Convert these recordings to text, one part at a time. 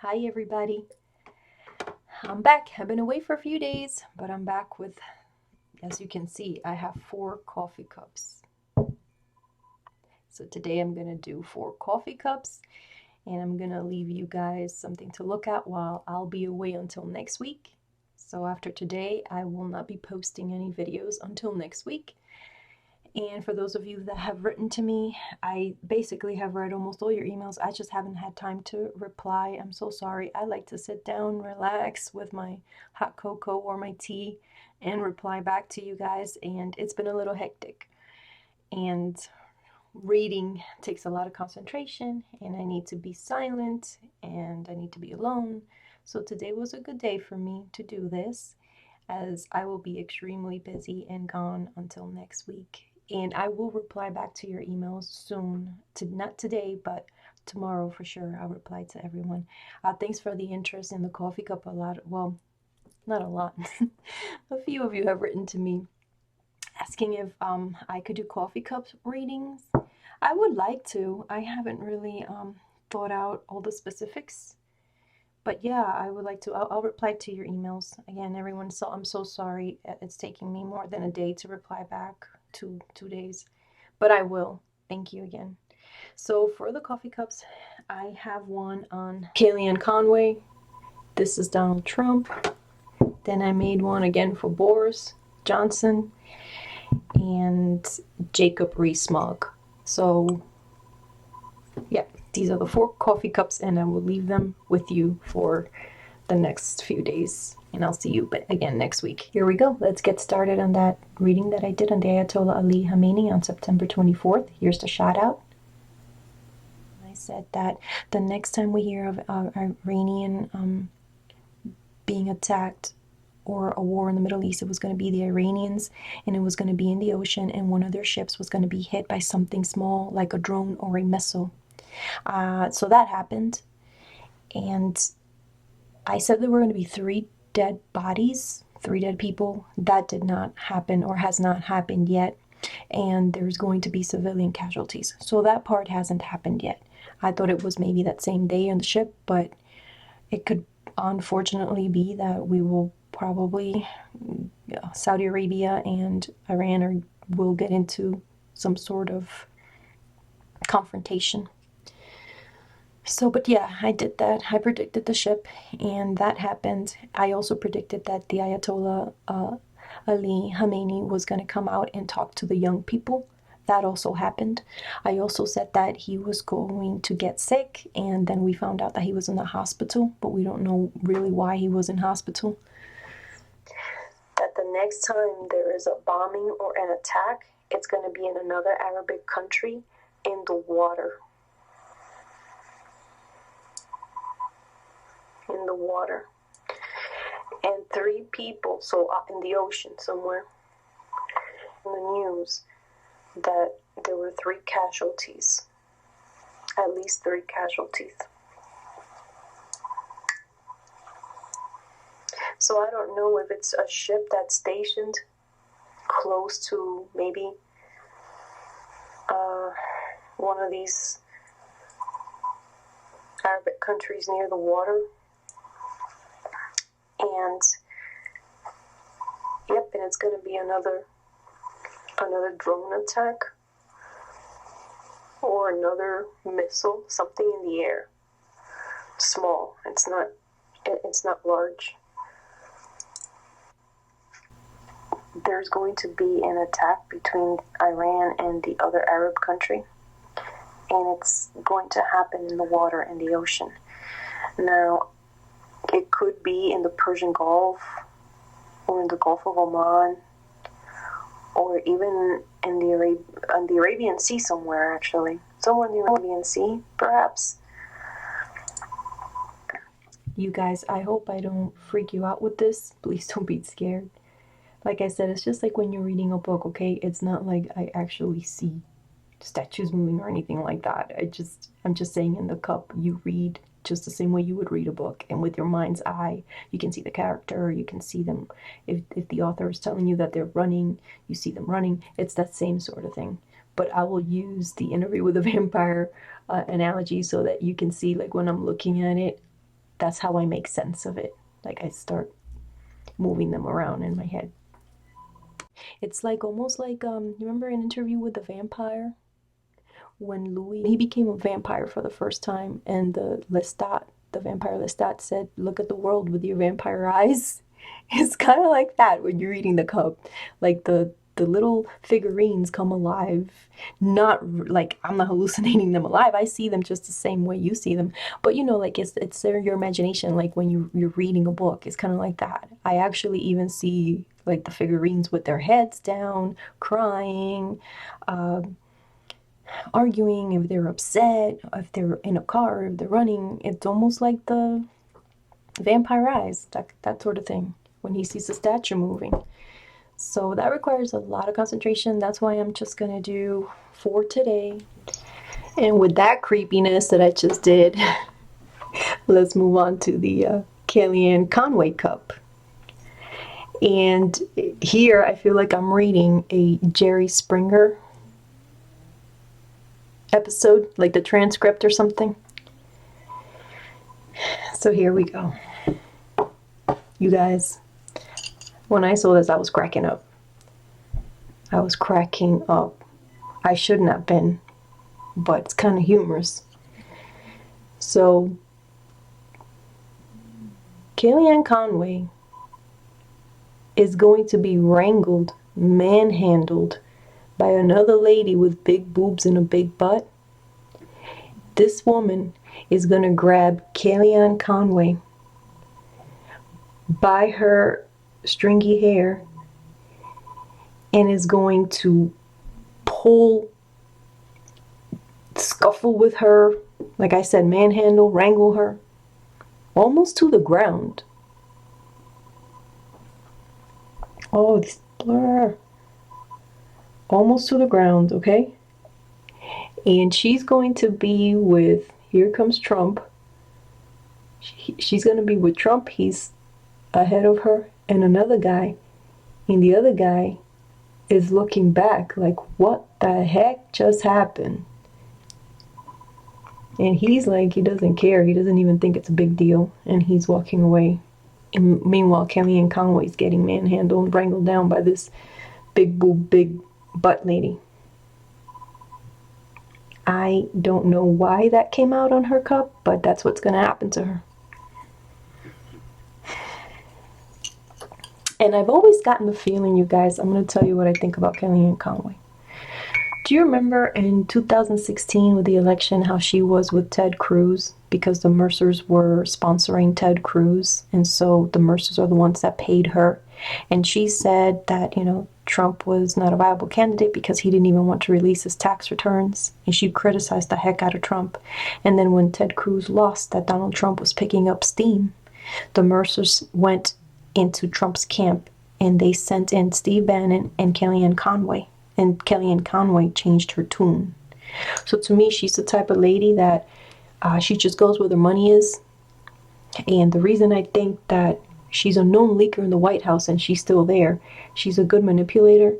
Hi everybody. I'm back. I've been away for a few days, but I'm back with, as you can see, I have 4 coffee cups. So today I'm going to do 4 coffee cups, and I'm going to leave you guys something to look at while I'll be away until next week. So after today, I will not be posting any videos until next week. And for those of you that have written to me, I basically have read almost all your emails. I just haven't had time to reply. I'm so sorry. I like to sit down, relax with my hot cocoa or my tea and reply back to you guys. And it's been a little hectic. And reading takes a lot of concentration, and I need to be silent and I need to be alone. So today was a good day for me to do this, as I will be extremely busy and gone until next week. And I will reply back to your emails soon. Not today, but tomorrow for sure. I'll reply to everyone. Thanks for the interest in the coffee cup. Well, not a lot. A few of you have written to me asking if I could do coffee cup readings. I would like to. I haven't really thought out all the specifics. But yeah, I would like to. I'll reply to your emails. Again, everyone, so I'm so sorry. It's taking me more than a day to reply back, 2 days. But I will. Thank you again. So for the coffee cups, I have one on Kellyanne Conway. This is Donald Trump. Then I made one again for Boris Johnson and Jacob Rees-Mogg. So yeah, these are the 4 coffee cups, and I will leave them with you for the next few days, and I'll see you again next week. Here we go. Let's get started on that reading that I did on the Ayatollah Ali Khamenei on September 24th. Here's the shout out. I said that the next time we hear of Iranian being attacked or a war in the Middle East, it was going to be the Iranians, and it was going to be in the ocean, and one of their ships was going to be hit by something small like a drone or a missile. So that happened, and I said there were going to be 3 dead bodies, 3 dead people. That did not happen, or has not happened yet, and there's going to be civilian casualties. So that part hasn't happened yet. I thought it was maybe that same day on the ship, but it could unfortunately be that we will probably, Saudi Arabia and Iran will get into some sort of confrontation. So, but yeah, I did that. I predicted the ship, and that happened. I also predicted that the Ayatollah Ali Khamenei was going to come out and talk to the young people. That also happened. I also said that he was going to get sick, and then we found out that he was in the hospital, but we don't know really why he was in hospital. That the next time there is a bombing or an attack, it's going to be in another Arabic country in the water. In the water. And 3 people, so in the ocean somewhere, in the news, that there were 3 casualties. At least 3 casualties. So I don't know if it's a ship that's stationed close to maybe one of these Arabic countries near the water. And yep, and it's going to be another drone attack or another missile, something in the air. Small. It's not large. There's going to be an attack between Iran and the other Arab country, and it's going to happen in the water, in the ocean. Now, it could be in the Persian Gulf, or in the Gulf of Oman, or even in the Arabian Sea somewhere, actually. Somewhere in the Arabian Sea, perhaps. You guys, I hope I don't freak you out with this. Please don't be scared. Like I said, it's just like when you're reading a book, okay? It's not like I actually see statues moving or anything like that. I'm just saying, in the cup, you read just the same way you would read a book, and with your mind's eye, you can see the character, you can see them. If the author is telling you that they're running, you see them running. It's that same sort of thing. But I will use the Interview with a Vampire analogy so that you can see, like, when I'm looking at it, that's how I make sense of it. Like I start moving them around in my head. It's like almost like you remember an interview with the vampire when Louis he became a vampire for the first time, and the vampire Lestat said, "Look at the world with your vampire eyes." It's kind of like that when you're reading the cup, like the little figurines come alive. Not like I'm not hallucinating them alive. I see them just the same way you see them. But you know, like it's your imagination. Like when you're reading a book, it's kind of like that. I actually even see like the figurines with their heads down, crying, arguing, if they're upset, if they're in a car, if they're running. It's almost like the vampire eyes, that sort of thing, when he sees the statue moving. So that requires a lot of concentration. That's why I'm just gonna do 4 today. And with that creepiness that I just did, let's move on to the Kellyanne Conway cup. And here I feel like I'm reading a Jerry Springer episode, like the transcript or something. So here we go. You guys, when I saw this, I was cracking up. I was cracking up. I shouldn't have been, but it's kind of humorous. So, Kellyanne Conway is going to be wrangled, manhandled by another lady with big boobs and a big butt. This woman is going to grab Kellyanne Conway by her stringy hair and is going to scuffle with her, like I said, manhandle, wrangle her, almost to the ground. Oh, this blur. Almost to the ground, okay? And she's going to be with, here comes Trump. She's going to be with Trump. He's ahead of her, and another guy. And the other guy is looking back like, what the heck just happened? And he's like, he doesn't care. He doesn't even think it's a big deal. And he's walking away. And meanwhile, Kellyanne Conway's getting manhandled and wrangled down by this big boob, big butt lady. I don't know why that came out on her cup, but that's what's going to happen to her. And I've always gotten the feeling, you guys, I'm going to tell you what I think about Kellyanne Conway. Do you remember in 2016 with the election how she was with Ted Cruz because the Mercers were sponsoring Ted Cruz, and so the Mercers are the ones that paid her, and she said that, you know, Trump was not a viable candidate because he didn't even want to release his tax returns, and she criticized the heck out of Trump. And then when Ted Cruz lost, that Donald Trump was picking up steam, the Mercers went into Trump's camp and they sent in Steve Bannon and Kellyanne Conway, and Kellyanne Conway changed her tune. So to me, she's the type of lady that she just goes where the money is. And the reason I think that she's a known leaker in the White House and she's still there, she's a good manipulator,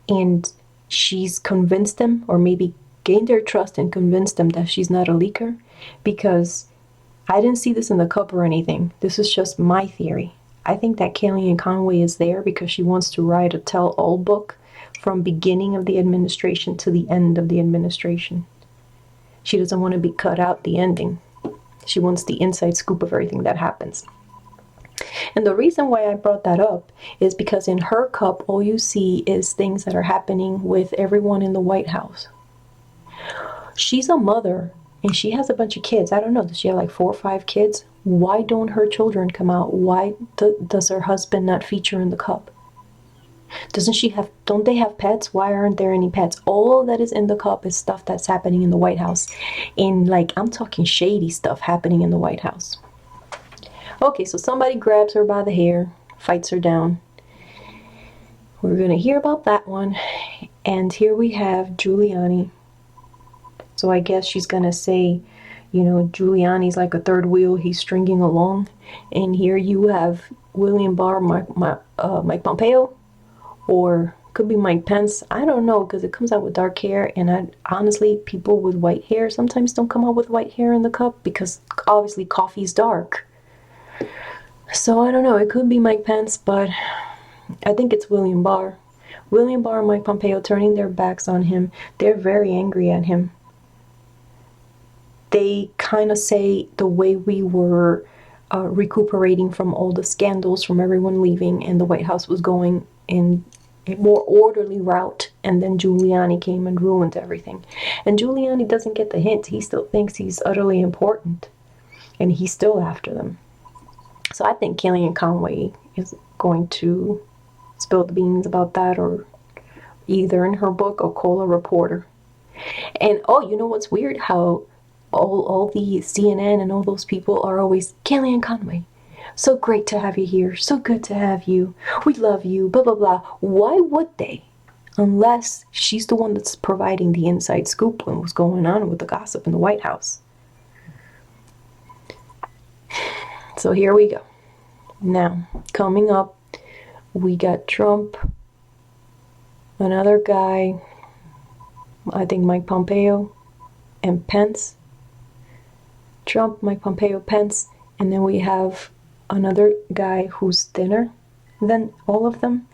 and she's convinced them, or maybe gained their trust and convinced them that she's not a leaker, because I didn't see this in the cup or anything. This is just my theory. I think that Kellyanne Conway is there because she wants to write a tell-all book from beginning of the administration to the end of the administration. She doesn't want to be cut out the ending. She wants the inside scoop of everything that happens. And the reason why I brought that up is because in her cup, all you see is things that are happening with everyone in the White House. She's a mother and she has a bunch of kids. I don't know, does she have like 4 or 5 kids? Why don't her children come out? Why does her husband not feature in the cup? Don't they have pets? Why aren't there any pets? All that is in the cup is stuff that's happening in the White House. And like, I'm talking shady stuff happening in the White House. Okay, so somebody grabs her by the hair, fights her down. We're going to hear about that one. And here we have Giuliani. So I guess she's going to say, you know, Giuliani's like a third wheel. He's stringing along. And here you have William Barr, Mike Pompeo, or could be Mike Pence. I don't know, because it comes out with dark hair. And honestly, people with white hair sometimes don't come out with white hair in the cup because obviously coffee's dark. So I don't know, it could be Mike Pence, but I think it's William Barr. William Barr and Mike Pompeo turning their backs on him. They're very angry at him. They kind of say the way we were recuperating from all the scandals from everyone leaving and the White House was going in a more orderly route, and then Giuliani came and ruined everything. And Giuliani doesn't get the hint. He still thinks he's utterly important, and he's still after them. So I think Kellyanne Conway is going to spill the beans about that, or either in her book or call a reporter. And oh, you know what's weird? How all the CNN and all those people are always, Kellyanne Conway, so great to have you here, so good to have you, we love you, blah blah blah. Why would they? Unless she's the one that's providing the inside scoop on what's going on with the gossip in the White House. So here we go. Now, coming up, we got Trump, another guy, I think Mike Pompeo, and Pence. Trump, Mike Pompeo, Pence, and then we have another guy who's thinner than all of them,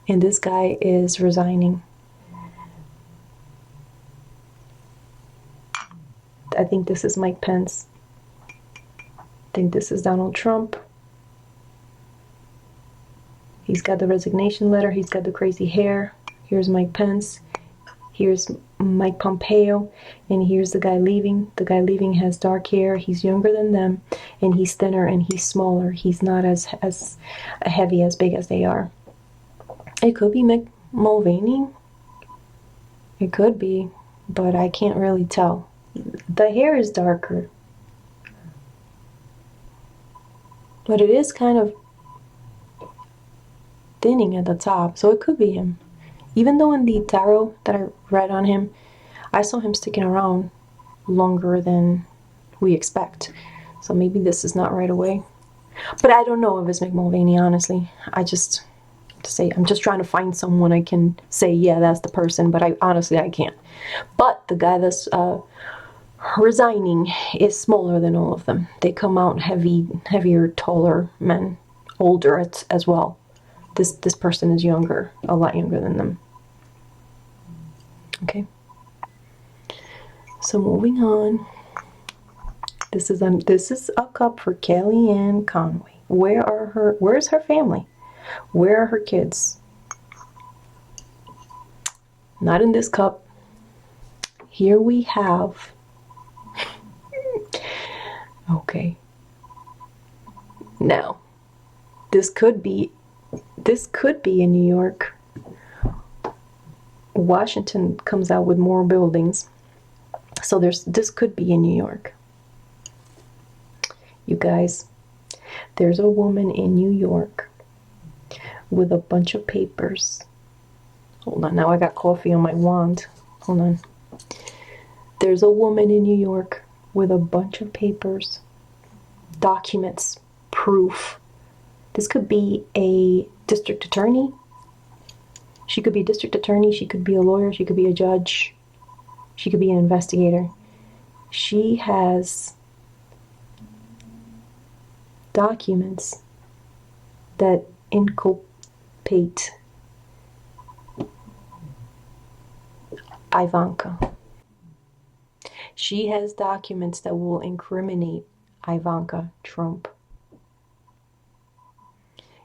and this guy is resigning. I think this is Mike Pence. I think this is Donald Trump. He's got the resignation letter. He's got the crazy hair. Here's Mike Pence. Here's Mike Pompeo. And here's the guy leaving. The guy leaving has dark hair. He's younger than them. And he's thinner and he's smaller. He's not as heavy, as big as they are. It could be Mick Mulvaney. It could be. But I can't really tell. The hair is darker. But it is kind of thinning at the top, so it could be him. Even though in the tarot that I read on him, I saw him sticking around longer than we expect. So maybe this is not right away. But I don't know if it's Mick Mulvaney, honestly. I'm just trying to find someone I can say, yeah, that's the person, but I can't. But the guy that's resigning is smaller than all of them. They come out heavier, taller men, older as well. This person is younger, a lot younger than them. Okay. So moving on. This is a cup for Kellyanne Conway. Where's her family? Where are her kids? Not in this cup. Here we have. Okay. Now, this could be in New York. Washington comes out with more buildings. So this could be in New York. You guys, there's a woman in New York with a bunch of papers. Hold on, now I got coffee on my wand. Hold on. There's a woman in New York with a bunch of papers, documents, proof. This could be a district attorney. She could be a district attorney. She could be a lawyer. She could be a judge. She could be an investigator. She has documents that inculpate Ivanka. She has documents that will incriminate Ivanka Trump.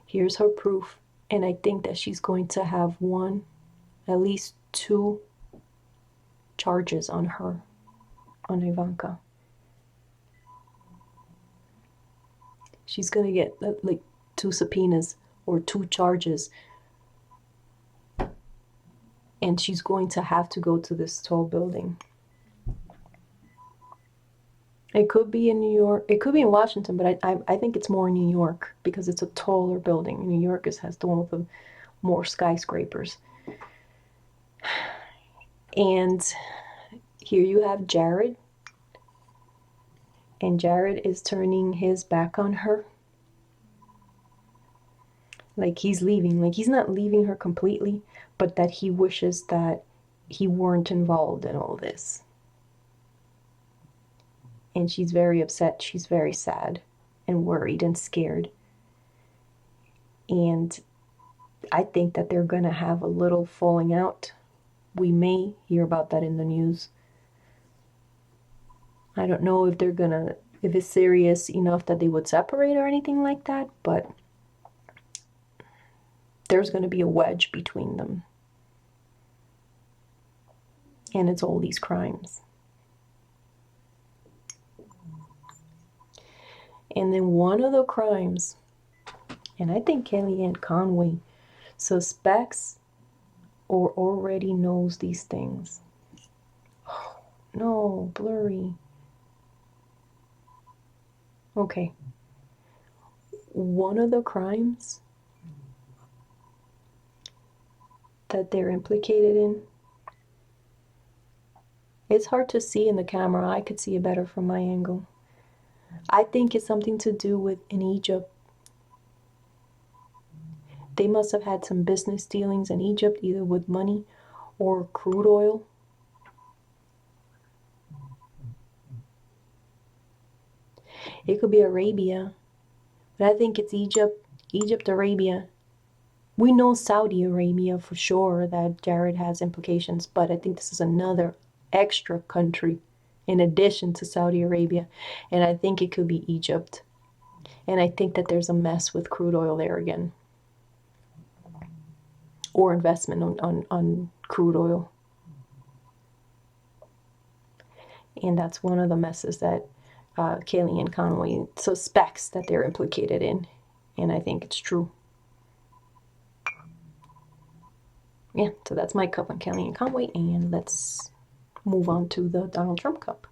Here's her proof, and I think that she's going to have at least two charges on her, on Ivanka. She's going to get like 2 subpoenas or 2 charges, and she's going to have to go to this tall building. It could be in New York. It could be in Washington, but I think it's more in New York because it's a taller building. New York has one of the more skyscrapers. And here you have Jared. And Jared is turning his back on her. Like he's leaving. Like he's not leaving her completely, but that he wishes that he weren't involved in all this. And she's very upset. She's very sad and worried and scared. And I think that they're going to have a little falling out. We may hear about that in the news. I don't know if if it's serious enough that they would separate or anything like that, but there's going to be a wedge between them. And it's all these crimes. And then one of the crimes, and I think Kellyanne Conway suspects or already knows these things. Oh, no, blurry. Okay. One of the crimes that they're implicated in, it's hard to see in the camera. I could see it better from my angle. I think it's something to do with in Egypt. They must have had some business dealings in Egypt, either with money or crude oil. It could be Arabia, but I think it's Egypt, Arabia. We know Saudi Arabia for sure that Jared has implications, but I think this is another extra country in addition to Saudi Arabia, and I think it could be Egypt. And I think that there's a mess with crude oil there again, or investment on crude oil. And that's one of the messes that Kellyanne Conway suspects that they're implicated in, and I think it's true. Yeah, so that's my cup on Kellyanne Conway, and let's move on to the Donald Trump cup.